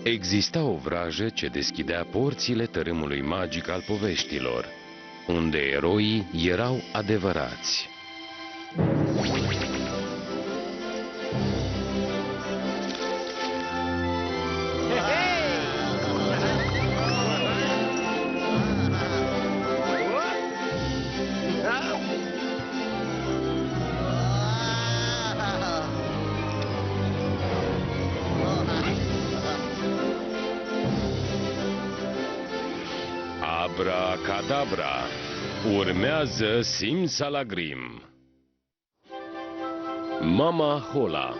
exista o vrajă ce deschidea porțile tărâmului magic al poveștilor, unde eroii erau adevărați. Abracadabra! Urmează Simsalagrim. Mama Hola.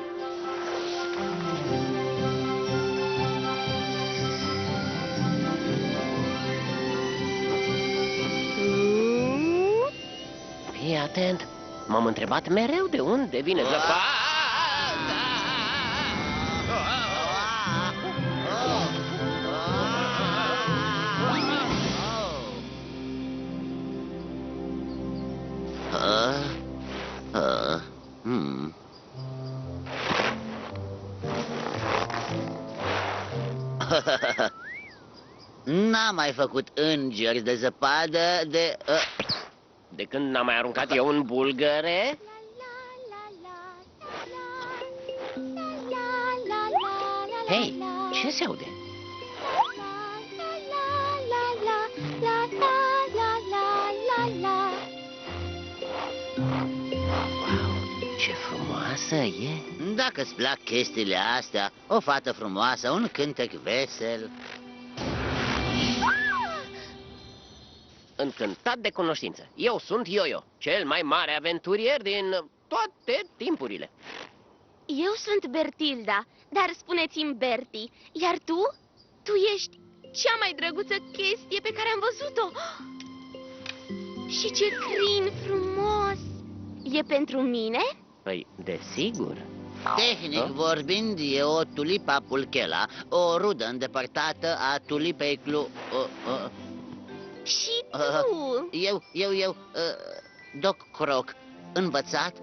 Fii atent! M-am întrebat mereu de unde vine zăpada. N-am mai făcut îngeri de zăpadă De când n-am mai aruncat eu în bulgăre? Hei, ce se aude? Wow, ce frumoasă e! Dacă-ți plac chestiile astea, o fată frumoasă, un cântec vesel. Încântat de cunoștință. Eu sunt Yo-Yo, cel mai mare aventurier din toate timpurile. Eu sunt Bertilda, dar spuneți-mi Bertie. Iar tu? Tu ești cea mai drăguță chestie pe care am văzut-o. Și ce crin frumos! E pentru mine? Păi, desigur. Tehnic vorbind, e o tulipa pulchela, o rudă îndepărtată a tulipei Și tu? Eu, Doc Croc, învățat,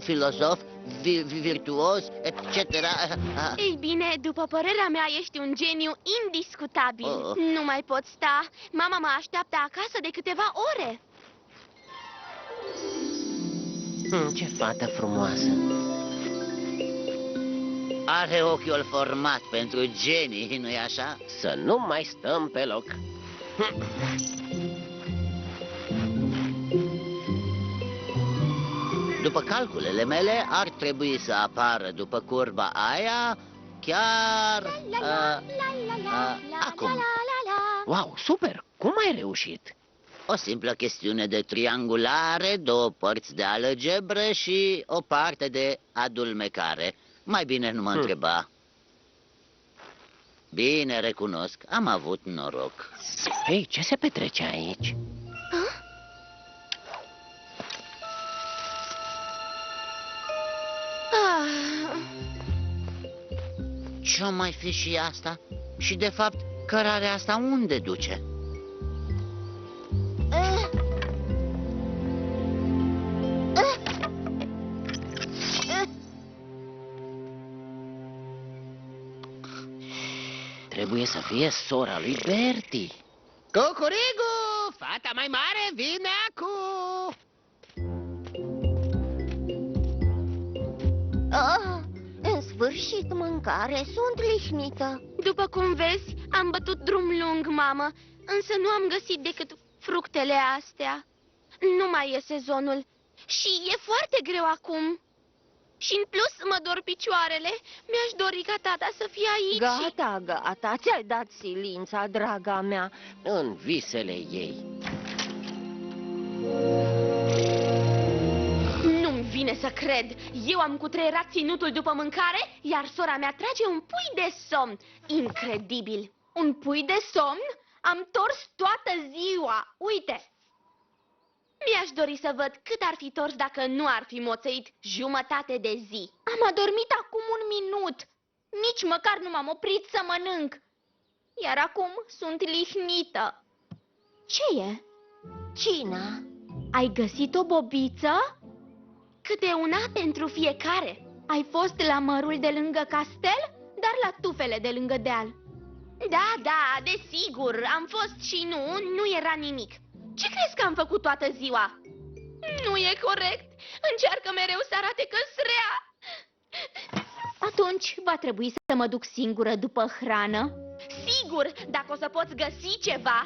filozof, virtuos, etc. Ei bine, după părerea mea, ești un geniu indiscutabil. Nu mai pot sta. Mama mă așteaptă acasă de câteva ore. Ce fată frumoasă! Are ochiul format pentru genii, nu-i așa? Să nu mai stăm pe loc. După calculele mele, ar trebui să apară după curba aia chiar acum. Wow, super! Cum ai reușit? O simplă chestiune de triangulare, două părți de algebră și o parte de adulmecare. Mai bine nu mă întreba. Bine, recunosc, am avut noroc. Hei, ce se petrece aici? Ce-o mai fi și asta? Și de fapt, cărarea asta unde duce? Trebuie să fie sora lui Bertie. Cucurigu! Fata mai mare vine acum! În sfârșit mâncare, sunt lihnită. După cum vezi, am bătut drum lung, mamă, însă nu am găsit decât fructele astea. Nu mai e sezonul și e foarte greu acum. Și în plus mă dor picioarele. Mi-aș dori ca tata să fie aici. Gata, ți-ai dat silința, draga mea. În visele ei. Nu-mi vine să cred. Eu am cutreierat ținutul după mâncare, iar sora mea trage un pui de somn. Incredibil! Un pui de somn? Am tors toată ziua. Uite! Mi-aș dori să văd cât ar fi tors dacă nu ar fi moțăit jumătate de zi. Am adormit acum un minut. Nici măcar nu m-am oprit să mănânc. Iar acum sunt lihnită. Ce e? Cina, ai găsit o bobiță? Câte una pentru fiecare. Ai fost la mărul de lângă castel? dar la tufele de lângă deal. Da, da, desigur, am fost și nu era nimic. Ce crezi că am făcut toată ziua? Nu e corect. Încearcă mereu să arate că-s rea. Atunci va trebui să mă duc singură după hrană. Sigur, dacă o să poți găsi ceva.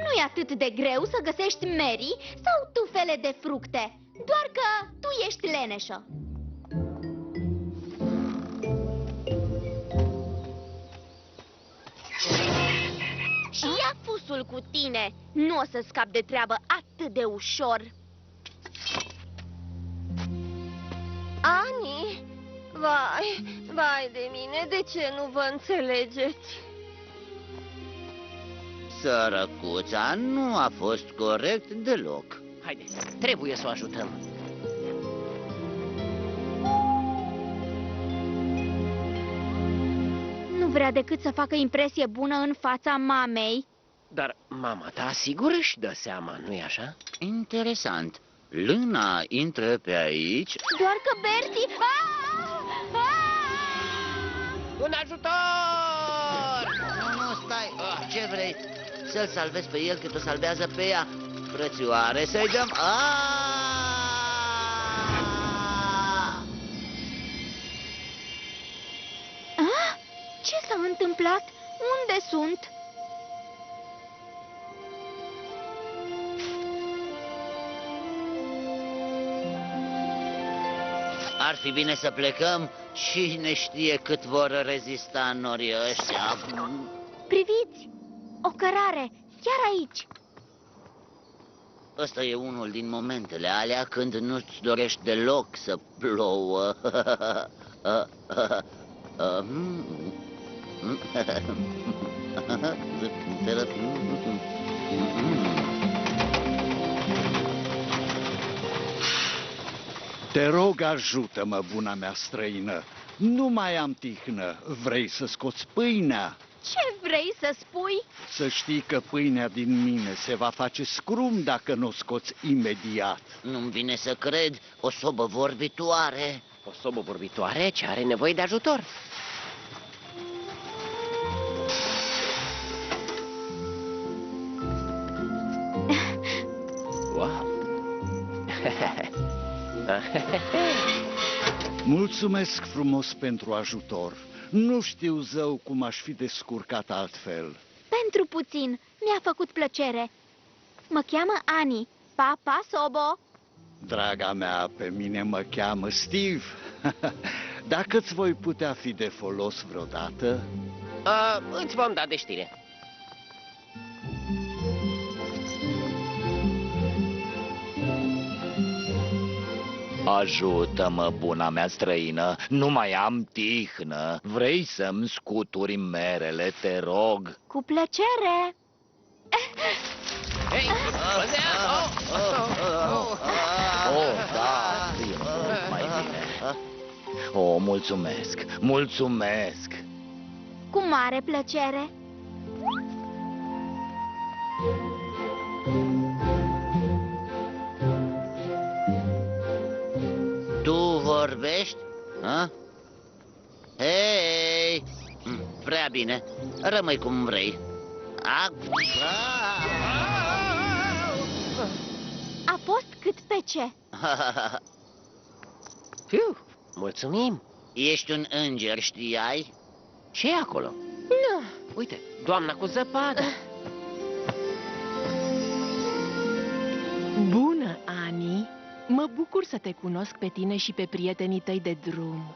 Nu e atât de greu să găsești Mary sau tufele de fructe, doar că tu ești leneșă. Și ia fusul cu tine. Nu o să scap de treabă atât de ușor. Ani, vai de mine, de ce nu vă înțelegeți? Sărăcuța nu a fost corect deloc. Haide, trebuie să o ajutăm. Nu vrea decât să facă impresie bună în fața mamei. Dar mama ta sigur își dă seama, nu-i așa? Interesant. Luna intră pe aici. Doar că Bertie... Un ajutor! Nu, stai. Ce vrei? Să-l salvezi pe el cât o salvează pe ea. Frățioare, să-i dăm... Ce s-a întâmplat? Unde sunt? Ar fi bine să plecăm. Cine știe cât vor rezista norii ăștia. Priviți! O cărare, chiar aici. Ăsta e unul din momentele alea când nu-ți dorești deloc să plouă. Te rog, ajută-mă, buna mea străină. Nu mai am tihnă. Vrei să scoți pâinea? Ce vrei să spui? Să știi că pâinea din mine se va face scrum dacă nu o scoți imediat. Nu-mi vine să cred, o sobă vorbitoare. O sobă vorbitoare ce are nevoie de ajutor. Wow! Mulțumesc frumos pentru ajutor. Nu știu, zău, cum aș fi descurcat altfel. Pentru puțin, mi-a făcut plăcere. Mă cheamă Ani. Pa, pa, Sobo. Draga mea, pe mine mă cheamă Steve. Dacă-ți voi putea fi de folos vreodată... Îți vom da de știre. Ajută-mă, buna mea străină, nu mai am tihnă. Vrei să-mi scuturi merele, te rog? Cu plăcere. Hei, Da, e mult mai bine. Mulțumesc, mulțumesc. Cu mare plăcere. Tu vorbești? Ha? Hei! Prea bine. Rămâi cum vrei. A fost cât pe ce. Fiu, mulțumim. Ești un înger, știai? Ce e acolo? Nu. Uite, doamna cu zăpadă. Bună, Ani! Mă bucur să te cunosc pe tine și pe prietenii tăi de drum.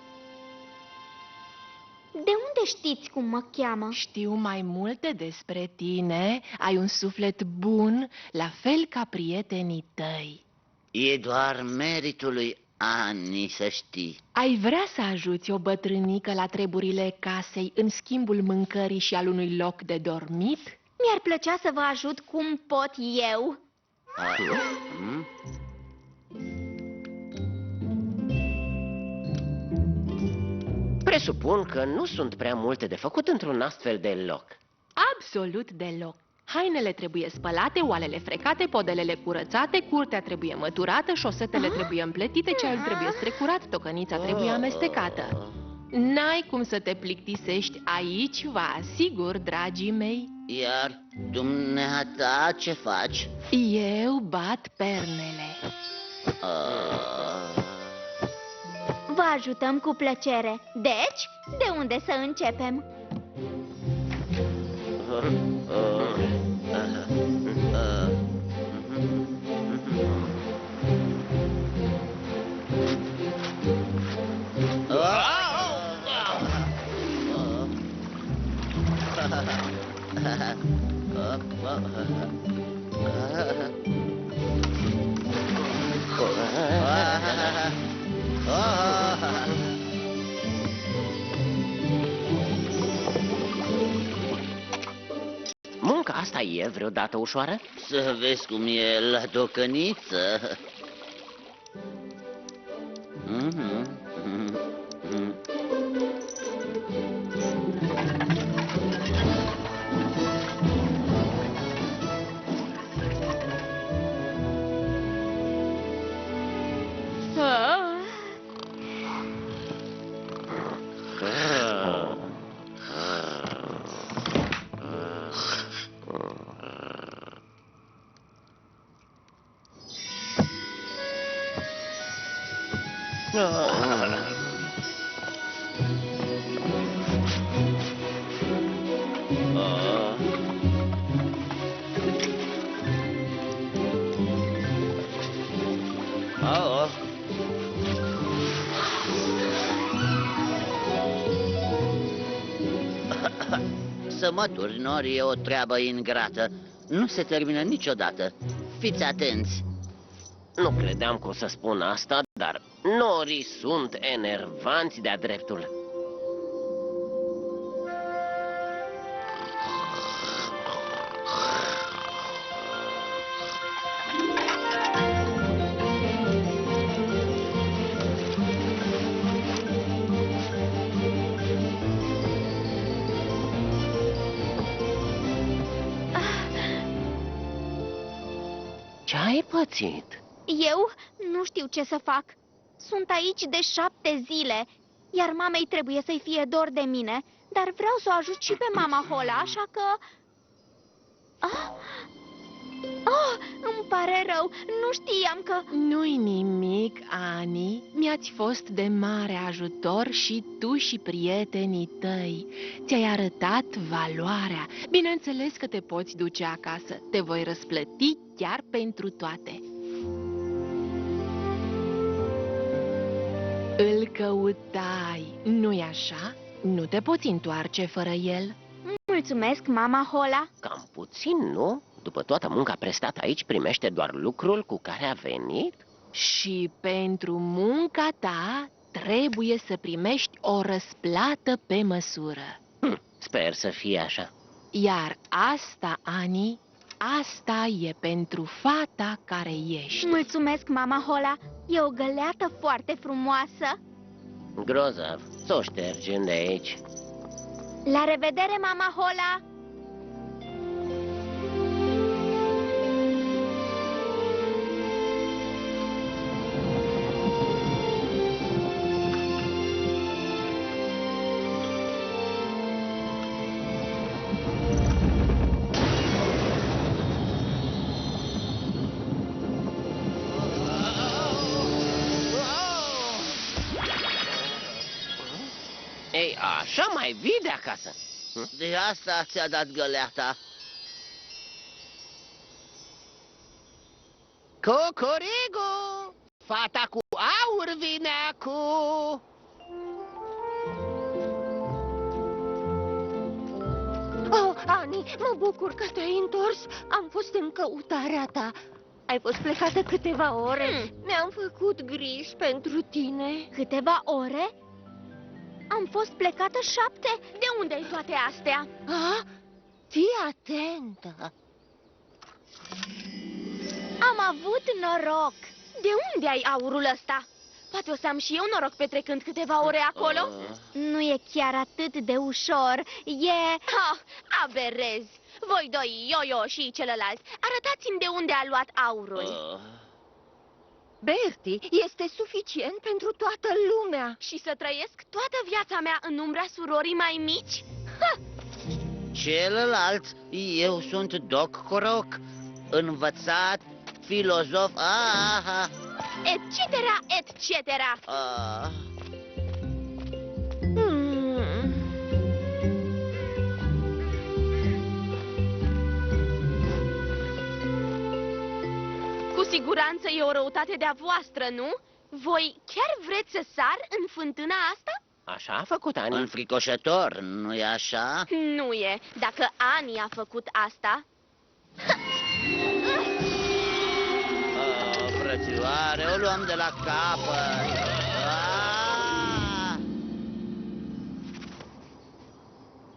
De unde știți cum mă cheamă? Știu mai multe despre tine, ai un suflet bun, la fel ca prietenii tăi. E doar meritul lui Ani, să știi. Ai vrea să ajuți o bătrânică la treburile casei în schimbul mâncării și al unui loc de dormit? Mi-ar plăcea să vă ajut cum pot eu. Presupun că nu sunt prea multe de făcut într-un astfel de loc. Absolut deloc. Hainele trebuie spălate, oalele frecate, podelele curățate, curtea trebuie măturată, șosetele trebuie împletite, ceaiul trebuie strecurat, tocănița trebuie amestecată. N-ai cum să te plictisești aici, vă asigur, dragii mei. Iar dumneata ce faci? Eu bat pernele. Vă ajutăm cu plăcere. Deci, de unde să începem? Munca asta e vreodată ușoară? Să vezi cum e la docăniță. Să mături nori e o treabă ingrată. Nu se termină niciodată. Fiți atenți. Nu credeam că o să spun asta, dar norii sunt enervanți de-a dreptul. Ce ai pățit? Eu nu știu ce să fac. Sunt aici de 7 zile, iar mamei trebuie să-i fie dor de mine, dar vreau să o ajut și pe mama Hola, așa că... îmi pare rău, nu știam că... Nu-i nimic, Ani. Mi-ați fost de mare ajutor și tu și prietenii tăi. Ți-ai arătat valoarea. Bineînțeles că te poți duce acasă. Te voi răsplăti chiar pentru toate. Îl căutai, nu-i așa? Nu te poți întoarce fără el. Mulțumesc, mama Hola. Cam puțin, nu? După toată munca prestată aici, primește doar lucrul cu care a venit? Și pentru munca ta trebuie să primești o răsplată pe măsură. Sper să fie așa. Iar asta, Ani, asta e pentru fata care ești. Mulțumesc, mama Hola. E o găleată foarte frumoasă. Grozav, să o ștergem de aici. La revedere, mama Hola! Ei, așa mai vii de acasă. De asta ți-a dat găleata. Cocorigu! Fata cu aur vine acum! Oh, Ani, mă bucur că te-ai întors. Am fost în căutarea ta. Ai fost plecată câteva ore. Mi-am făcut griji pentru tine. Câteva ore? Am fost plecată 7? De unde-i toate astea? Fii atentă. Am avut noroc. De unde ai aurul ăsta? Poate o să am și eu noroc petrecând câteva ore acolo? Nu e chiar atât de ușor. Aberez. Voi doi, Yo-Yo și celălalt, arătați-mi de unde a luat aurul. Bertie, este suficient pentru toată lumea. Și să trăiesc toată viața mea în umbra surorii mai mici? Ha! Celălalt, eu sunt Doc Coroc, învățat, filozof, Et cetera. Cu siguranță e o răutate de-a voastră, nu? Voi chiar vreți să sar în fântâna asta? Așa a făcut Ani. înfricoșător, nu-i așa? Nu e. Dacă Ani a făcut asta... Frățioare, o luăm de la capăt.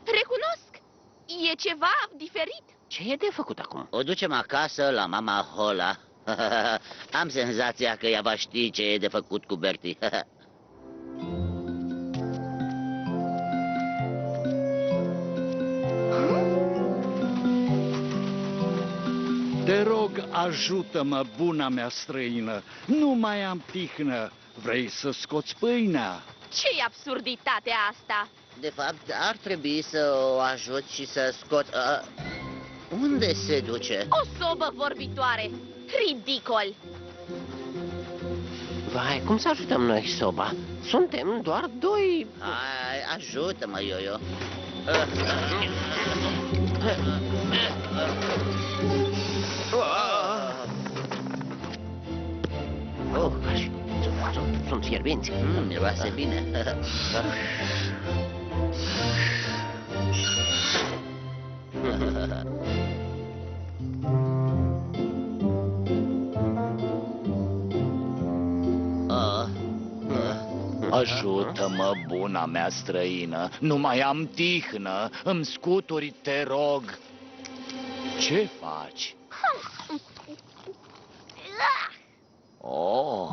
Recunosc! E ceva diferit. Ce e de făcut acum? O ducem acasă la mama Hola. Am senzația că ea va ști ce e de făcut cu Bertie. Te rog, ajută-mă, buna mea străină. Nu mai am tihnă. Vrei să scoți pâinea? Ce-i absurditatea asta? De fapt, ar trebui să o ajut și să scot... Unde se duce? O sobă vorbitoare! Ridicol! Vai, cum să ajutăm noi soba? Suntem doar doi... Hai, ajută-mă, Yo-Yo. Oh, sunt fierbinți. Miroase bine. Ajută-mă, buna mea străină, nu mai am tihnă, îmi scuturi, te rog. Ce faci? Oh.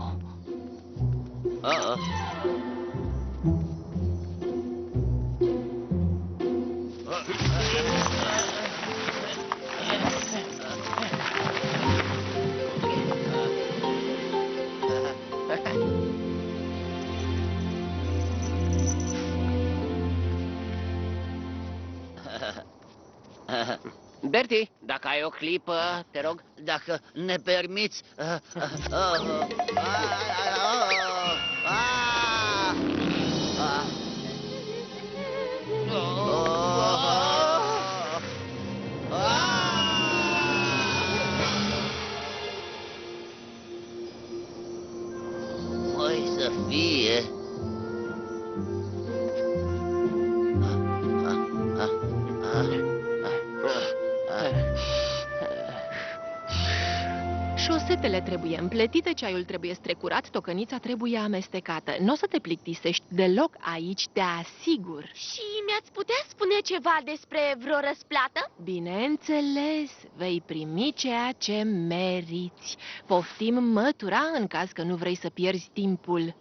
Bertie, dacă ai o clipă, te rog. Dacă ne permiți... Oi să fie... Șosetele trebuie împletite, ceaiul trebuie strecurat, tocănița trebuie amestecată. Nu o să te plictisești deloc aici, te asigur. Și mi-ați putea spune ceva despre vreo răsplată? Bineînțeles, vei primi ceea ce meriți. Poftim mătura în caz că nu vrei să pierzi timpul.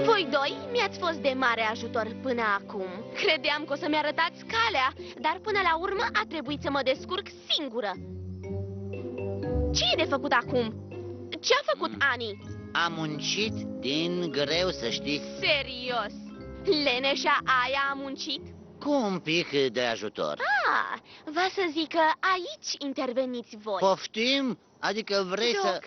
Voi doi mi-ați fost de mare ajutor până acum. Credeam că o să-mi arătați calea, dar până la urmă a trebuit să mă descurc singură. Ce e de făcut acum? Ce a făcut Ani? Am muncit din greu, să știi. Serios? Leneșa aia a muncit? Cu un pic de ajutor. Ah, va să zic că aici interveniți voi. Poftim? Adică vrei Doc, să...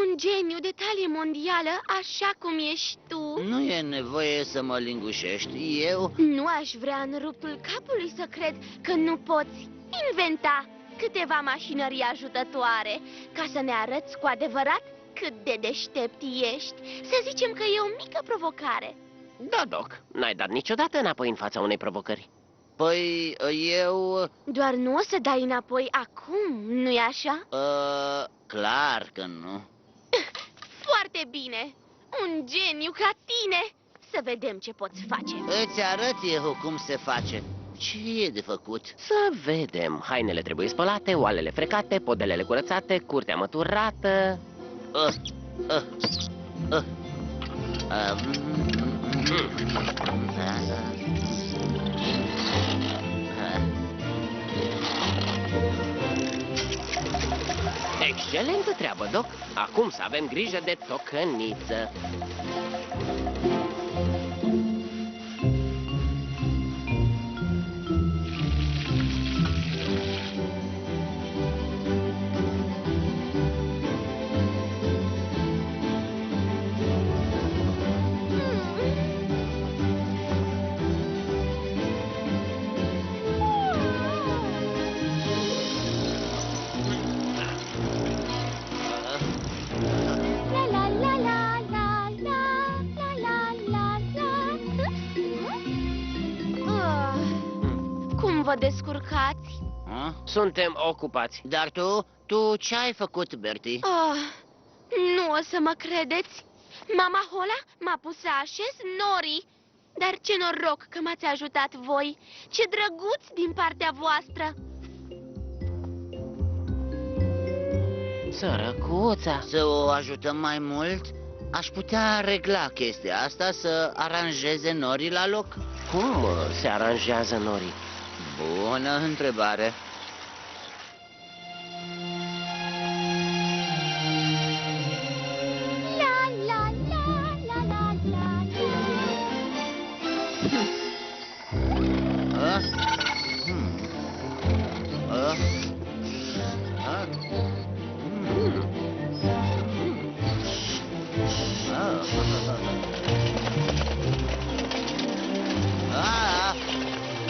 un geniu de talie mondială, așa cum ești tu. Nu e nevoie să mă lingușești. Eu... Nu aș vrea în ruptul capului să cred că nu poți inventa câteva mașinării ajutătoare ca să ne arăți cu adevărat cât de deștept ești. Să zicem că e o mică provocare. Da, Doc, n-ai dat niciodată înapoi în fața unei provocări. Păi, eu... Doar nu o să dai înapoi acum, nu-i așa? Clar că nu. Foarte bine! Un geniu ca tine! Să vedem ce poți face. Îți arăt eu cum se face. Ce e de făcut? Să vedem. Hainele trebuie spălate, oalele frecate, podelele curățate, curtea măturată. Excelentă treabă, Doc. Acum să avem grijă de tocăniță. La la la la la la la la la. Cum vă descurcați? Suntem ocupați. Dar tu ce ai făcut, Bertie? Nu o să mă credeți. Mama Hola m-a pus să așez norii. Dar ce noroc că m-ați ajutat voi. Ce drăguț din partea voastră. Sărăcuța. Să o ajutăm mai mult? Aș putea regla chestia asta, să aranjeze norii la loc. Cum se aranjează norii? Bună întrebare. La la la la la la Ah? Ah? Ah?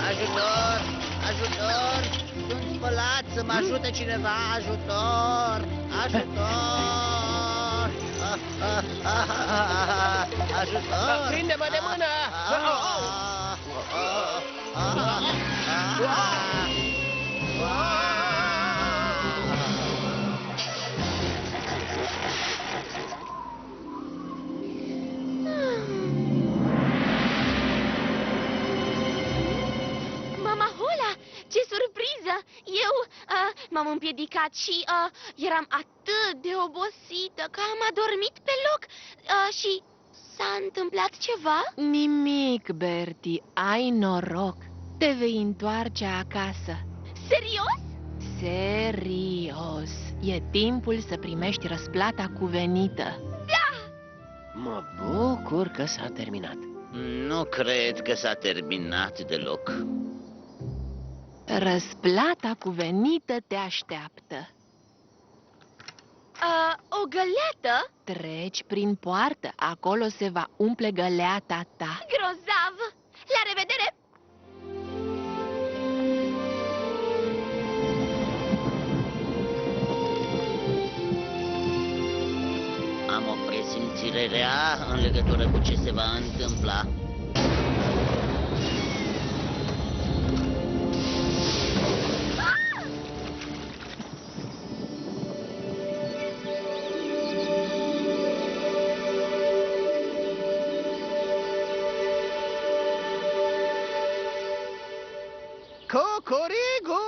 Ajutor! Ajutor! Sunt spălat, să mă ajute cineva! Ajutor! Ajutor! Ajutor! Prinde-mă de mână! Mama Hola, ce surpriză! Eu m-am împiedicat și eram atât de obosită că am adormit pe loc și s-a întâmplat ceva? Nimic, Bertie, ai noroc. Te vei întoarce acasă. Serios? Serios. E timpul să primești răsplata cuvenită. Mă bucur că s-a terminat. Nu cred că s-a terminat deloc. Răsplata cuvenită te așteaptă. O găleată? Treci prin poartă, acolo se va umple găleata ta. Grozav! La revedere! Am o presimțire rea în legătură cu ce se va întâmpla. Cucurigu!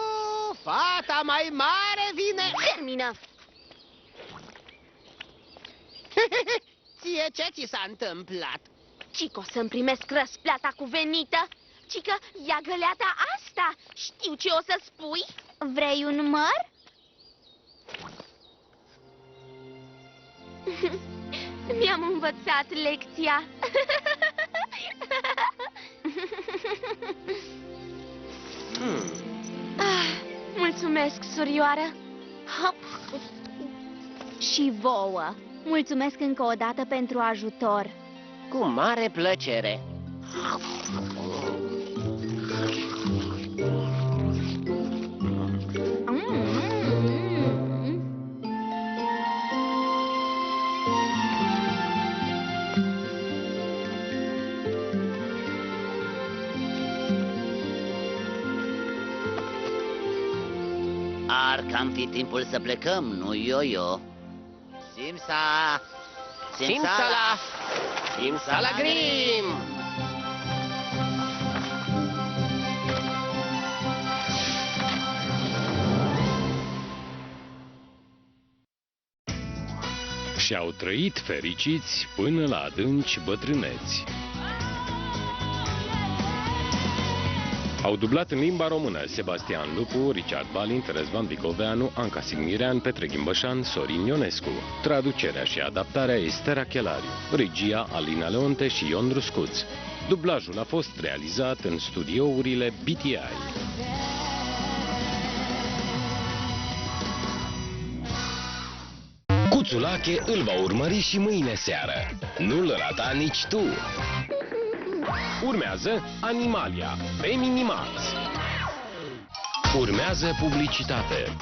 Fata mai mare vine! Termină! Ție ce ți s-a întâmplat? Cico să-mi primesc răsplata cuvenită. Cică, ia găleata asta. Știu ce o să spui. Vrei un măr? Mi-am învățat lecția. Mulțumesc, surioară. Și vouă. Mulțumesc încă o dată pentru ajutor. Cu mare plăcere. Ar cam fi timpul să plecăm, nu yo-yo? Simsa! Simsala! Simsala Grim! Și-au trăit fericiți până la adânci bătrâneți. Au dublat în limba română Sebastian Lupu, Richard Balint, Răzvan Vicoveanu, Anca Sigmirean, Petre Ghimbășan, Sorin Ionescu. Traducerea și adaptarea Estera Chelariu. Regia Alina Leonte și Ion Druscuț. Dublajul a fost realizat în studiourile BTI. Cuțulache îl va urmări și mâine seară. Nu-l rata nici tu! Urmează Animalia, pe Minimax. Urmează publicitate.